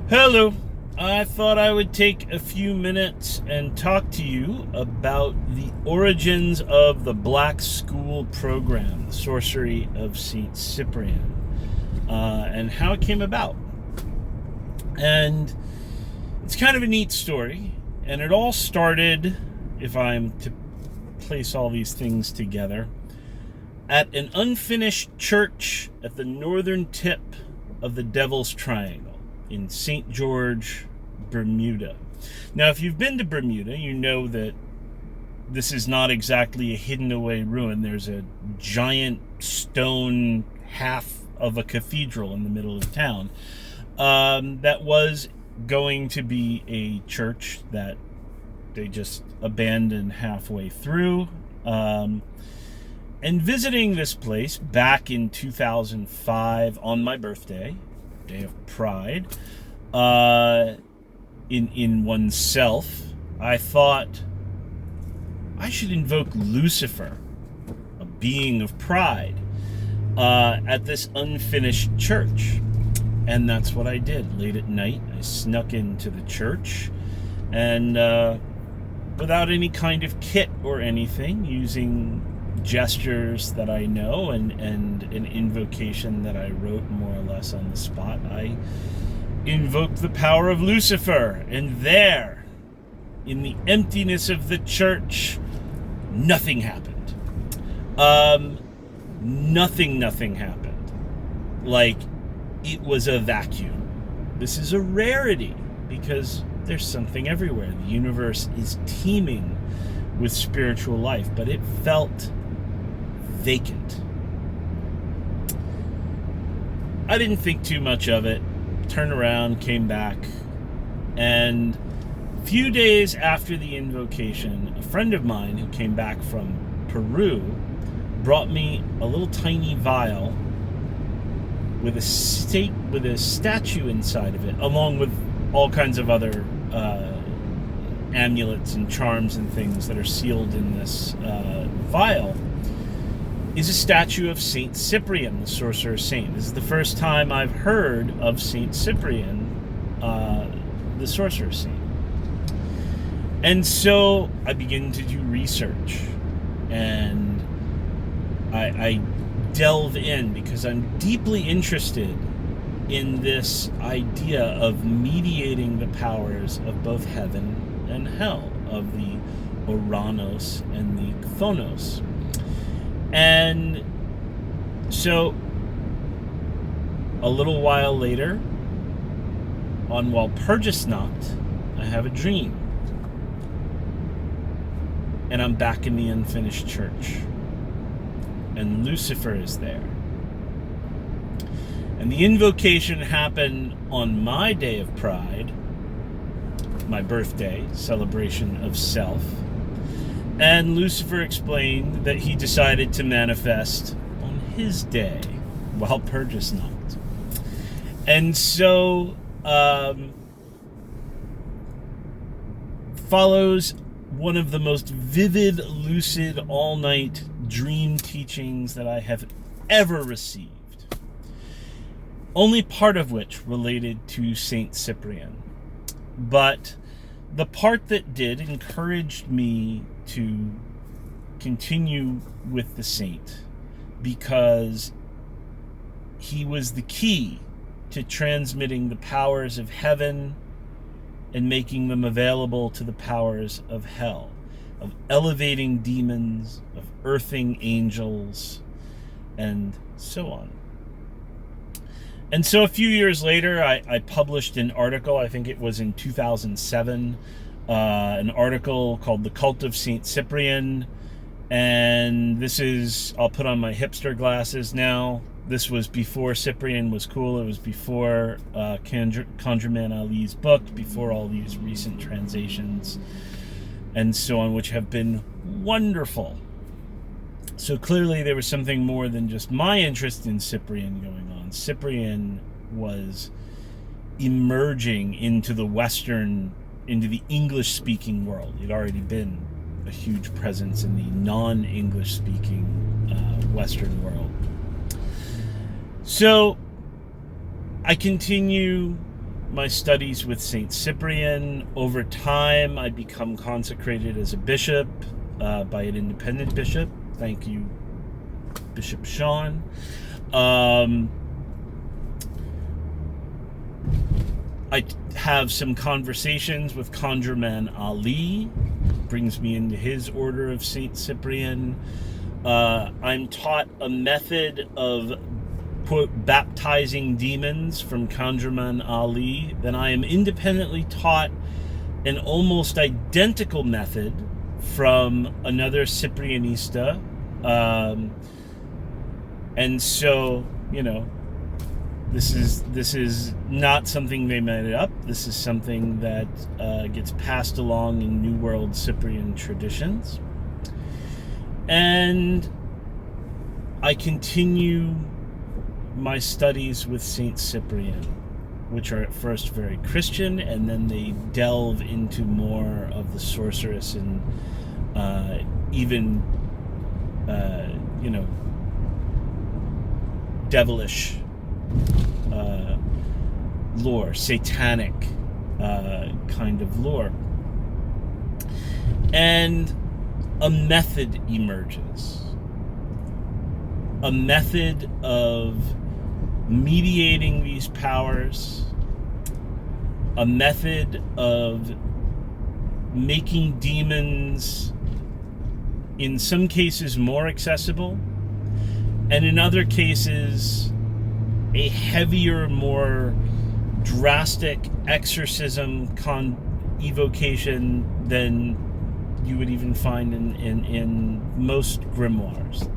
Hello. I thought I would take a few minutes and talk to you about the origins of the Black School program, the sorcery of St. Cyprian, and how it came about. And it's kind of a neat story, and it all started, if I'm to place all these things together, at an unfinished church at the northern tip of the Devil's Triangle in St. George, Bermuda. Now, if you've been to Bermuda, you know that this is not exactly a hidden away ruin. There's a giant stone half of a cathedral in the middle of town that was going to be a church that they just abandoned halfway through. And visiting this place back in 2005 on my birthday, Day of Pride, in oneself, I thought I should invoke Lucifer, a being of pride, at this unfinished church. And that's what I did. Late at night, I snuck into the church, and without any kind of kit or anything, using gestures that I know and an invocation that I wrote more or less on the spot, I invoked the power of Lucifer, and there, in the emptiness of the church, nothing happened. Nothing happened. Like, it was a vacuum. This is a rarity, because there's something everywhere. The universe is teeming with spiritual life, but it felt vacant. I didn't think too much of it. Turned around, came back, and a few days after the invocation, a friend of mine who came back from Peru brought me a little tiny vial with a statue inside of it, along with all kinds of other amulets and charms and things that are sealed in this vial. Is a statue of St. Cyprian, the sorcerer saint. This is the first time I've heard of St. Cyprian, the sorcerer saint. And so I begin to do research, and I delve in because I'm deeply interested in this idea of mediating the powers of both heaven and hell, of the Oranos and the Chthonios. And so, a little while later, on Walpurgisnacht, I have a dream. And I'm back in the unfinished church. And Lucifer is there. And the invocation happened on my day of pride, my birthday, celebration of self. And Lucifer explained that he decided to manifest on his day, Walpurgisnacht. And so follows one of the most vivid, lucid, all-night dream teachings that I have ever received. Only part of which related to St. Cyprian. But the part that did encouraged me to continue with the saint, because he was the key to transmitting the powers of heaven and making them available to the powers of hell, of elevating demons, of earthing angels, and so on. And so a few years later, I published an article, I think it was in 2007, an article called The Cult of St. Cyprian. And this is, I'll put on my hipster glasses now. This was before Cyprian was cool. It was before ConjureMan Ali's book, before all these recent translations and so on, which have been wonderful. So clearly there was something more than just my interest in Cyprian going on. Cyprian was emerging into the English-speaking world. He'd already been a huge presence in the non-English-speaking Western world. So I continue my studies with Saint Cyprian. Over time, I become consecrated as a bishop by an independent bishop. Thank you, Bishop Sean. I have some conversations with Conjurman Ali, brings me into his order of Saint Cyprian. I'm taught a method of, quote, baptizing demons from Conjurman Ali. Then I am independently taught an almost identical method from another Cyprianista. And so, you know, this is not something they made up. This is something that gets passed along in New World Cyprian traditions. And I continue my studies with Saint Cyprian, which are at first very Christian, and then they delve into more of the sorceress and even, devilish lore, satanic kind of lore. And a method emerges. A method of mediating these powers. A method of making demons, in some cases, more accessible, and in other cases, a heavier, more drastic exorcism evocation than you would even find in most grimoires.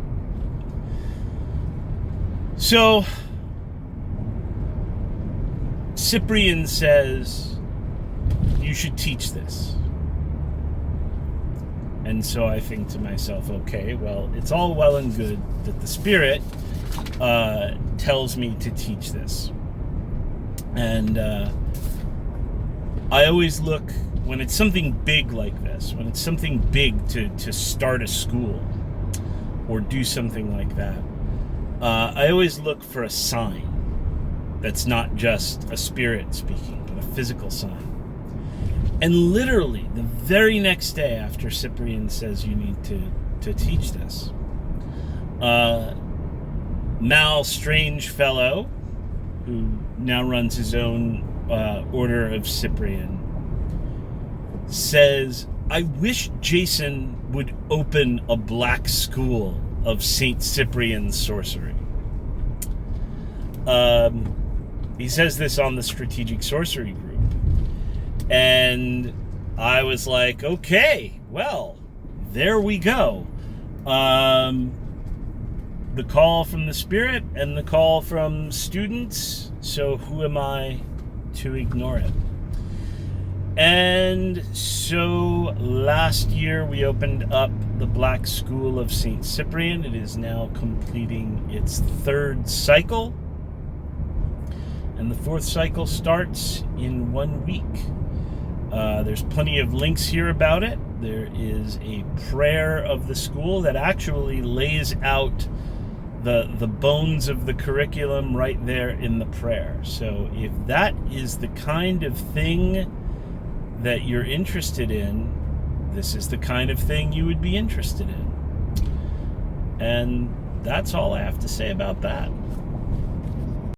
So, Cyprian says, you should teach this. And so I think to myself, okay, well, it's all well and good that the Spirit tells me to teach this. And I always look, when it's something big like this, when it's something big to start a school or do something like that, I always look for a sign that's not just a spirit speaking, but a physical sign. And literally, the very next day after Cyprian says you need to teach this, Mal Strangefellow, who now runs his own order of Cyprian, says, I wish Jason would open a black school of Saint Cyprian sorcery. He says this on the Strategic Sorcery group. And I was like, okay, well, there we go. The call from the Spirit and the call from students. So who am I to ignore it? And so last year we opened up the Black School of St. Cyprian. It is now completing its third cycle. And the fourth cycle starts in 1 week. There's plenty of links here about it. There is a prayer of the school that actually lays out the bones of the curriculum right there in the prayer. So if that is the kind of thing that you're interested in, this is the kind of thing you would be interested in. And that's all I have to say about that.